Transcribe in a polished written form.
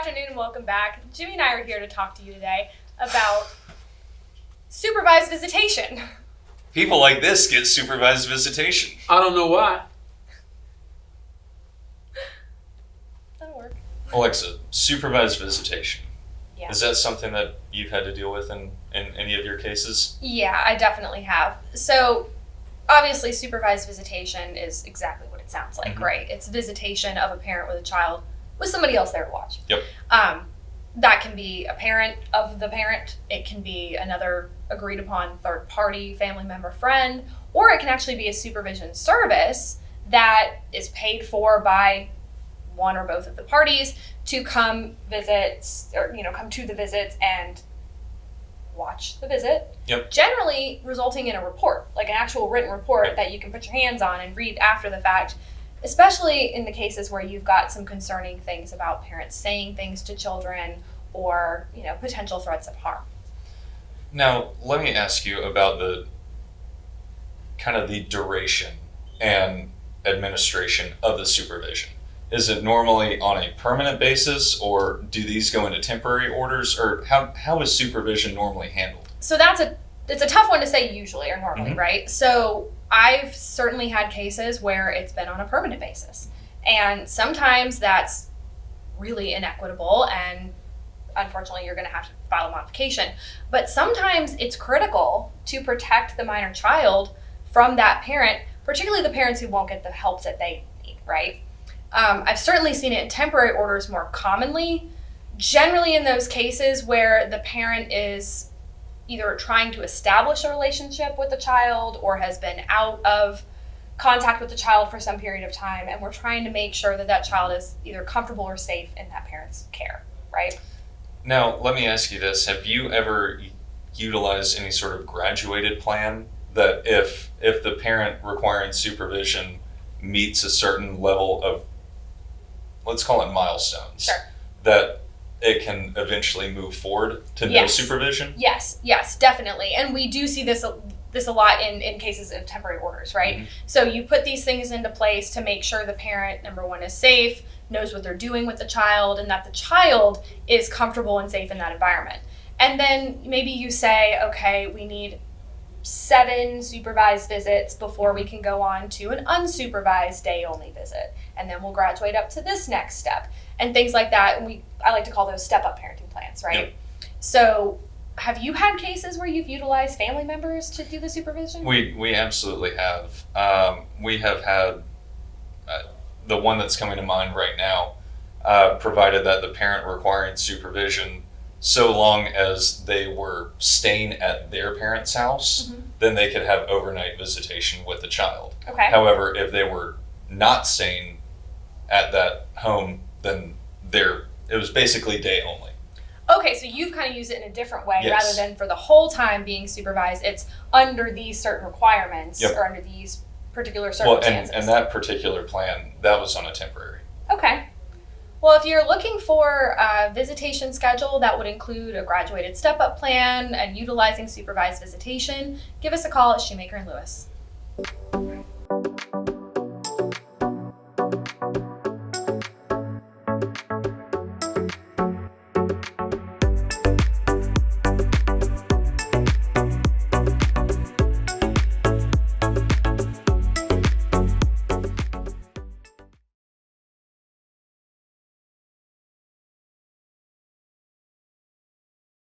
afternoon and welcome back. Jimmy and I are here to talk to you today about supervised visitation. People like this get supervised visitation. I don't know why. That'll work. Alexa, supervised visitation. Yeah. Is that something that you've had to deal with in any of your cases? Yeah, I definitely have. So, obviously, supervised visitation is exactly what it sounds like, right? It's visitation of a parent with a child with somebody else there to watch. Yep. That can be a parent of the parent. It can be another agreed upon third party, family member, friend, or it can actually be a supervision service that is paid for by one or both of the parties to come visits or, come to the visits and watch the visit. Yep. Generally resulting in a report, like an actual written report Yep. that you can put your hands on and read after the fact, especially in the cases where you've got some concerning things about parents saying things to children or, potential threats of harm. Now, let me ask you about the duration and administration of the supervision. Is it normally on a permanent basis, or do these go into temporary orders, or how is supervision normally handled? So it's a tough one to say usually or normally, right? So I've certainly had cases where it's been on a permanent basis. And sometimes that's really inequitable and unfortunately you're going to have to file a modification. But sometimes it's critical to protect the minor child from that parent, particularly the parents who won't get the help that they need, right? I've certainly seen it in temporary orders more commonly, generally in those cases where the parent is either trying to establish a relationship with the child or has been out of contact with the child for some period of time, and we're trying to make sure that that child is either comfortable or safe in that parent's care, right? Now, let me ask you this. Have you ever utilized any sort of graduated plan that if the parent requiring supervision meets a certain level of, let's call it milestones, Sure. that it can eventually move forward to no supervision? Yes, definitely. And we do see this a lot in cases of temporary orders, right? Mm-hmm. So you put these things into place to make sure the parent, number one, is safe, knows what they're doing with the child, and that the child is comfortable and safe in that environment. And then maybe you say, okay, we need 7 supervised visits before we can go on to an unsupervised day-only visit. And then we'll graduate up to this next step and things like that. And I like to call those step-up parenting plans, right? Yep. So have you had cases where you've utilized family members to do the supervision? We absolutely have. We have had the one that's coming to mind right now, provided that the parent requiring supervision, so long as they were staying at their parents' house, then they could have overnight visitation with the child. Okay. However, if they were not staying at that home, then it was basically day only. Okay, so you've kind of used it in a different way. Yes. Rather than for the whole time being supervised, it's under these certain requirements Yep. or under these particular Well, circumstances. and that particular plan, that was on a temporary. Okay. Well, if you're looking for a visitation schedule that would include a graduated step-up plan and utilizing supervised visitation, give us a call at Shoemaker & Lewis.